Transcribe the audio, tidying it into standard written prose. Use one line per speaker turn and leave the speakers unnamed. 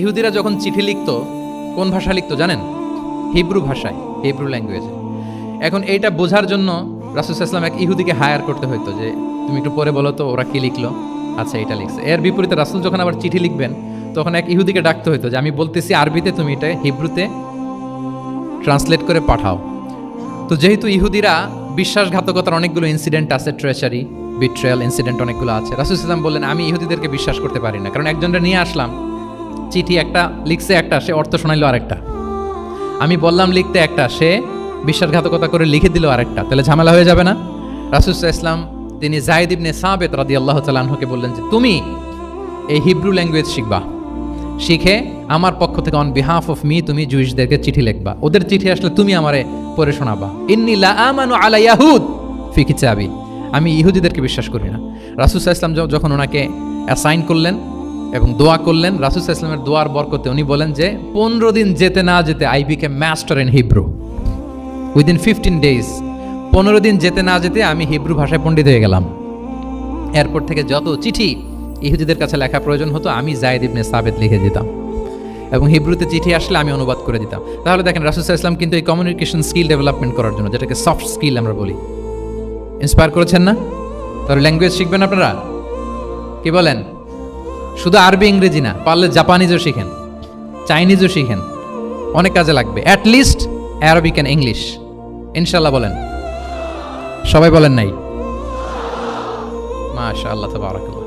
ইহুদিরা যখন চিঠি লিখতো কোন ভাষা লিখতো জানেন? হিব্রু ভাষায়, হিব্রু ল্যাঙ্গুয়েজে। এখন এইটা বোঝার জন্য রাসূল সাল্লাল্লাহু আলাইহি ওয়াসাল্লাম এক ইহুদিকে হায়ার করতে হতো যে তুমি একটু পরে বলো তো ওরা কি লিখলো। আচ্ছা, এটা লিখছে। এর বিপরীতে রাসূল যখন আবার চিঠি লিখবেন তখন এক ইহুদিকে ডাকতে হতো যে আমি বলতেছি আরবিতে, তুমি এটা হিব্রুতে ট্রান্সলেট করে পাঠাও। তো যেহেতু ইহুদিরা বিশ্বাসঘাতকতার অনেকগুলো ইনসিডেন্ট আছে, ট্রেচারি, বিট্রেয়াল ইনসিডেন্ট অনেকগুলো আছে, রাসূল সাল্লাল্লাহু আলাইহি ওয়াসাল্লাম বললেন আমি ইহুদিদেরকে বিশ্বাস করতে পারি না, কারণ একজনটা নিয়ে আসলাম, চিঠি একটা লিখছে একটা, সে অর্থ শোনাইলো আরেকটা। আমি বললাম লিখতে একটা, সে বিশ্বাসঘাতকতা করে লিখে দিল আরেকটা, তাহলে ঝামেলা হয়ে যাবে না? রাসূল সাল্লাল্লাহু আলাইহি ওয়াসাল্লাম তিনি যায়েদ ইবনে সাবিত রাদিয়াল্লাহু তাআলা আনহুকে বললেন যে তুমি এই হিব্রু ল্যাঙ্গুয়েজ শিখবা, শিখে আমার পক্ষ থেকে অন বিহাফ অফ মি তুমি জুইশদেরকে চিঠি লিখবা, ওদের চিঠি আসলে তুমি আমারে পড়ে শোনাবা। ইন্নী লা আমানু আলা ইয়াহুদ ফি কিতাবি, আমি ইহুদিদেরকে বিশ্বাস করি না। রাসূল সাল্লাল্লাহু আলাইহি ওয়াসাল্লাম যখন ওনাকে অ্যাসাইন করলেন এবং দোয়া করলেন, রাসূল সাল্লাল্লাহু আলাইহি ওয়াসাল্লামের দোয়ার বরকতে উনি বলেন যে 15 দিন যেতে না যেতে I became master in Hebrew within 15 days. 15 দিন যেতে না যেতে আমি হিব্রু ভাষায় পণ্ডিত হয়ে গেলাম। এরপর থেকে যত চিঠি ইহুদিদের কাছে লেখা প্রয়োজন হতো আমি যায়েদ ইবনে সাবিত লিখে দিতাম, এবং হিব্রুতে চিঠি আসলে আমি অনুবাদ করে দিতাম। তাহলে দেখেন রাসূল সাল্লাল্লাহু আলাইহি ওয়াসাল্লাম কিন্তু এই কমিউনিকেশন স্কিল ডেভেলপমেন্ট করার জন্য, যেটাকে সফট স্কিল আমরা বলি, ইন্সপায়ার করেছেন না? তাহলে ল্যাঙ্গুয়েজ শিখবেন আপনারা, কি বলেন? শুধু আরবি ইংরেজি না, পারলে জাপানিজও শিখেন, চাইনিজও শিখেন, অনেক কাজে লাগবে। At least Arabic and English, ইনশাল্লাহ বলেন। সবাই বলেন নাই? মাশাআল্লাহ, তাবারাকাল্লাহ।